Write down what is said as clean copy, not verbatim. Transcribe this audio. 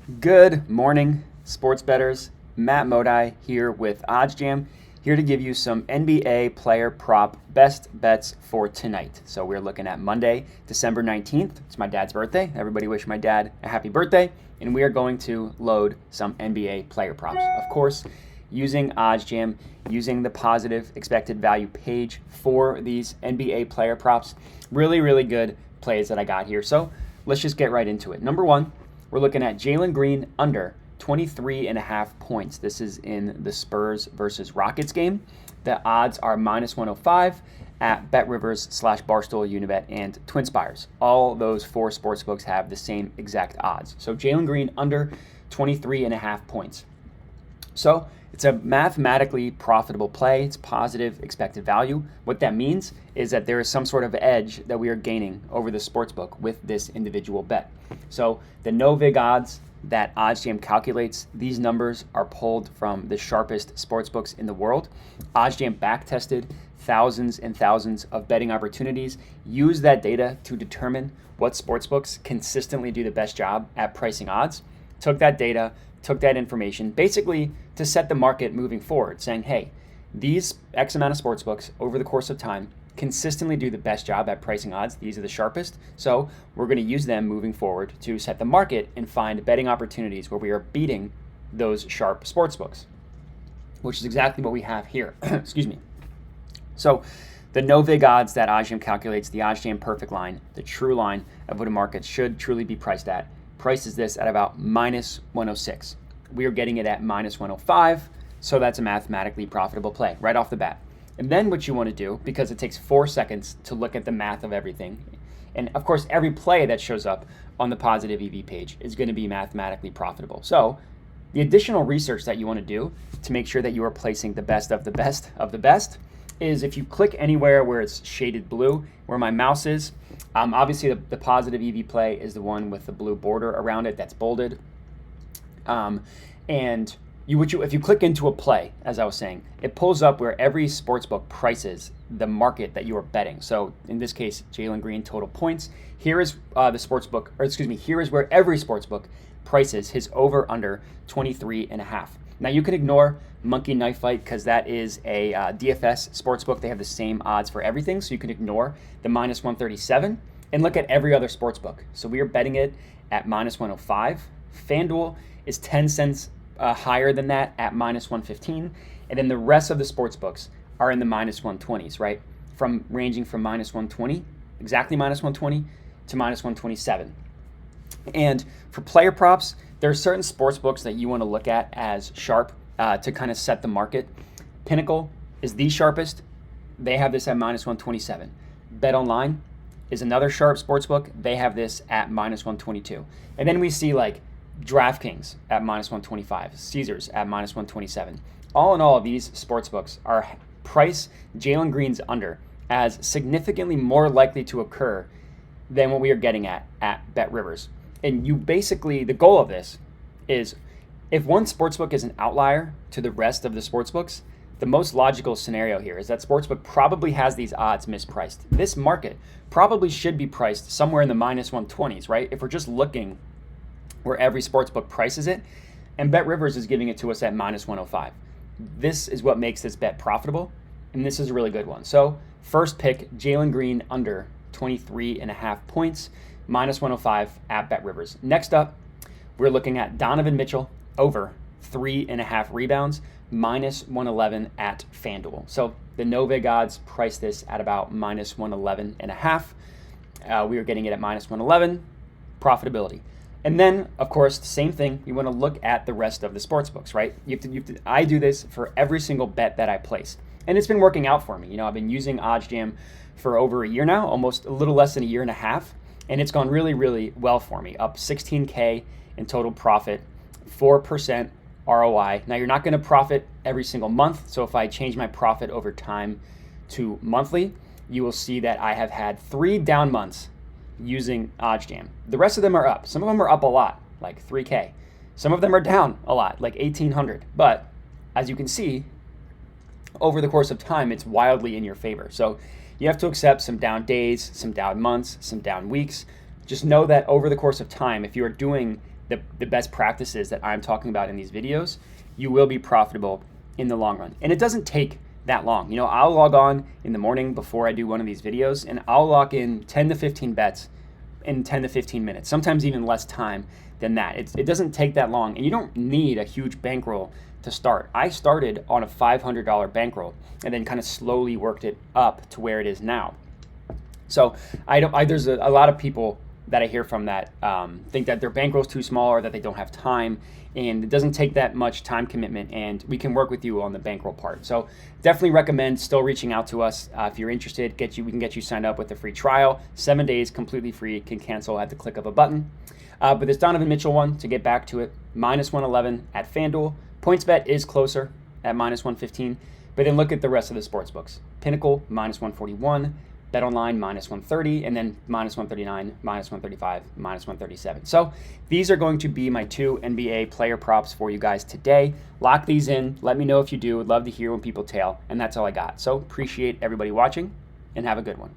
Good morning, sports bettors. Matt Modi here with OddsJam, here to give you some NBA player prop best bets for tonight. So we're looking at Monday, December 19th. It's my dad's birthday. Everybody wish my dad a happy birthday. And we are going to load some NBA player props. Of course, using OddsJam, using the positive expected value page for these NBA player props. Really, really good plays that I got here. So let's just get right into it. Number one, we're looking at Jalen Green under 23.5 points. This is in the Spurs versus Rockets game. The odds are minus 105 at BetRivers/Barstool, Unibet, and TwinSpires. All those four sportsbooks have the same exact odds. So Jalen Green under 23.5 points. So it's a mathematically profitable play. It's positive expected value. What that means is that there is some sort of edge that we are gaining over the sportsbook with this individual bet. So the no vig odds that OddsJam calculates, these numbers are pulled from the sharpest sportsbooks in the world. OddsJam back-tested thousands and thousands of betting opportunities, use that data to determine what sportsbooks consistently do the best job at pricing odds, took that data, took that information basically to set the market moving forward, saying, hey, these X amount of sportsbooks over the course of time consistently do the best job at pricing odds. These are the sharpest. So we're going to use them moving forward to set the market and find betting opportunities where we are beating those sharp sportsbooks, which is exactly what we have here. Excuse me. So the no vig odds that OddsJam calculates, the OddsJam perfect line, the true line of what a market should truly be priced at, prices this at about minus 106. We are getting it at minus 105, so that's a mathematically profitable play right off the bat. And then what you want to do, because it takes 4 seconds to look at the math of everything, and of course every play that shows up on the positive EV page is going to be mathematically profitable. So the additional research that you want to do to make sure that you are placing the best of the best of the best is if you click anywhere where it's shaded blue, where my mouse is, obviously the positive EV play is the one with the blue border around it that's bolded. And if you click into a play, as I was saying, it pulls up where every sportsbook prices the market that you are betting. So in this case, Jalen Green total points. Here is here is where every sportsbook prices his over under 23.5. Now you can ignore Monkey Knife Fight because that is a DFS sportsbook. They have the same odds for everything, so you can ignore the minus 137 and look at every other sportsbook. So we are betting it at minus 105. FanDuel is 10 cents higher than that at minus 115, and then the rest of the sportsbooks are in the minus 120s, right? Ranging from minus 120, exactly minus 120, to minus 127. And for player props, there are certain sports books that you want to look at as sharp to kind of set the market. Pinnacle is the sharpest. They have this at minus 127. Bet Online is another sharp sports book. They have this at minus 122. And then we see like DraftKings at minus 125, Caesars at minus 127. All in all, these sports books are price Jalen Green's under as significantly more likely to occur than what we are getting at BetRivers. And you basically, the goal of this is if one sportsbook is an outlier to the rest of the sportsbooks, the most logical scenario here is that sportsbook probably has these odds mispriced. This market probably should be priced somewhere in the minus 120s, right? If we're just looking where every sportsbook prices it, and BetRivers is giving it to us at minus 105. This is what makes this bet profitable, and this is a really good one. So first pick, Jalen Green under 23.5 points, minus 105 at BetRivers. Next up, we're looking at Donovan Mitchell over 3.5 rebounds, minus 111 at FanDuel. So the no vig odds price this at about minus 111.5. We are getting it at minus 111, profitability. And then, of course, the same thing, you want to look at the rest of the sports books, right? I do this for every single bet that I place. And it's been working out for me. You know, I've been using OddsJam for over a year now, almost a little less than a year and a half. And it's gone really, really well for me. Up 16K in total profit, 4% ROI. Now, you're not going to profit every single month. So if I change my profit over time to monthly, you will see that I have had 3 down months using OddsJam. The rest of them are up. Some of them are up a lot, like 3K. Some of them are down a lot, like 1,800. But as you can see, over the course of time, it's wildly in your favor. So you have to accept some down days, some down months, some down weeks. Just know that over the course of time, if you are doing the best practices that I'm talking about in these videos, you will be profitable in the long run. And it doesn't take that long. You know, I'll log on in the morning before I do one of these videos, and I'll lock in 10 to 15 bets in 10 to 15 minutes, sometimes even less time than that. It doesn't take that long, and you don't need a huge bankroll to start. I started on a $500 bankroll and then kind of slowly worked it up to where it is now. So there's a lot of people that I hear from that think that their bankroll's too small or that they don't have time, and it doesn't take that much time commitment, and we can work with you on the bankroll part. So definitely recommend still reaching out to us if you're interested. We can get you signed up with a free trial, 7 days completely free, can cancel at the click of a button. But this Donovan Mitchell one, to get back to it, -111 at FanDuel. PointsBet is closer at -115, but then look at the rest of the sports books. Pinnacle -141, BetOnline -130, and then -139, -135, -137. So these are going to be my 2 NBA player props for you guys today. Lock these in. Let me know if you do. Would love to hear when people tail. And that's all I got. So appreciate everybody watching, and have a good one.